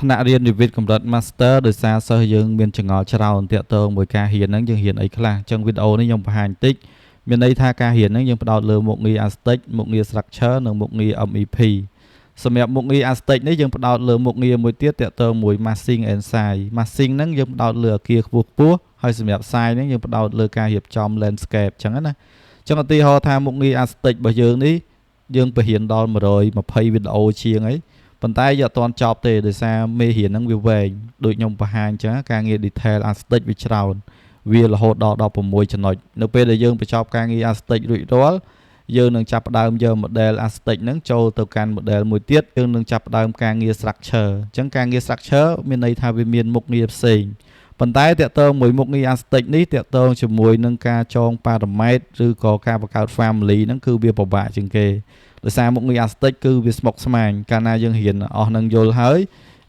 ថ្នាក់រៀនវិវិធកម្រិត Master ដោយសារសិស្សយើងមានចង្អុលច្រើនតាក់ទងមួយការរៀនហ្នឹងយើងរៀនអីខ្លះអញ្ចឹងវីដេអូនេះខ្ញុំបង្ហាញតិចមានន័យថាការរៀនហ្នឹងយើងផ្ដោតលើមុខងារ Aztec មុខងារ Structure និងមុខងារ MEP សម្រាប់មុខងារ Aztec នេះយើងផ្ដោតលើមុខងារមួយទៀតតាក់ទងមួយ Massing and Size Massing ហ្នឹងយើងផ្ដោតលើអគារខ្ពស់ហើយសម្រាប់ Size ហ្នឹងយើងផ្ដោតលើការរៀបចំ landscape អញ្ចឹងណាអញ្ចឹងឧទាហរណ៍ថាមុខងារ Aztec របស់យើងនេះយើងបង្រៀនដល់120វីដេអូជាងអីប៉ុន្តែយកអត់ទាន់ចប់ទេដោយសារមេរៀនហ្នឹងវាវែងដូចខ្ញុំបង្ហាញអញ្ចឹងការងារ detail Aztec វាច្រើនវារហូតដល់16ចំណុចនៅពេលដែលយើងបញ្ចប់ការងារ Aztec រួចរាល់យើងនឹងចាប់ផ្ដើមយក model Aztec ហ្នឹងចូលទៅកាន់ model មួយទៀតយើងនឹងចាប់ផ្ដើមការងារ structure អញ្ចឹងការងារ structure មានន័យថាវាមានមុខងារផ្សេងប៉ុន្តែតកតងមួយមុខងារ Aztec នេះតកតងជាមួយនឹងការចងប៉ារ៉ាម៉េត្រឬក៏ការបង្កើត family ហ្នឹងគឺវាពិបាកជាងគេដោយសារមុខងារ Aztec គឺវាស្មុគស្មាញកាលណាយើងរៀនអស់នឹងយល់ហើយ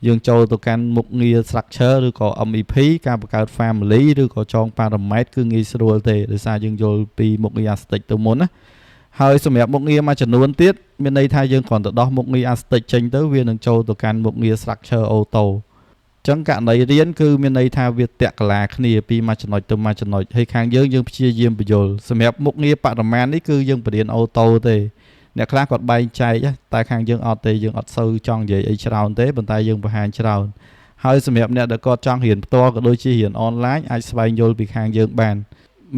យើងចូលទៅកាន់មុខងារ structure ឬក៏ MEP ការបង្កើត family ឬក៏ចងប៉ារ៉ាម៉េត្រគឺងាយស្រួលទេដោយសារយើងយល់ពីមុខងារ Aztec ទៅមុនណាហើយសម្រាប់មុខងារមួយចំនួនទៀតមានន័យថាយើងគ្រាន់តែដោះមុខងារ Aztec ចេញទៅវានឹងចូលទៅកាន់មុខងារ structure auto ចឹងករណីរៀនគឺមានន័យថាវាតាក់កលាគ្នាពីមួយចំណុចទៅមួយចំណុចហើយខាងយើងព្យាយាមបញ្យល់សម្រាប់មុខងារបរិមាណនេះគឺយើងបរៀនអូតូទេអ្នកខ្លះគាត់បែងចែកតែខាងយើងអត់ទេយើងអត់សូវចង់និយាយអីច្រើនទេប៉ុន្តែយើងបង្ហាញច្រើនហើយសម្រាប់អ្នកដែលគាត់ចង់រៀនផ្ទាល់ក៏ដូចជារៀនអនឡាញអាចស្វែងយល់ពីខាងយើងបាន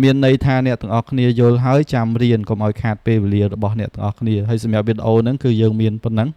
មានន័យថាអ្នកទាំងអស់គ្នាយល់ហើយចាំរៀនកុំឲ្យខាតពេលវេលារបស់អ្នកទាំងអស់គ្នាហើយសម្រាប់វីដេអូហ្នឹងគឺយើងមានប៉ុណ្ណឹង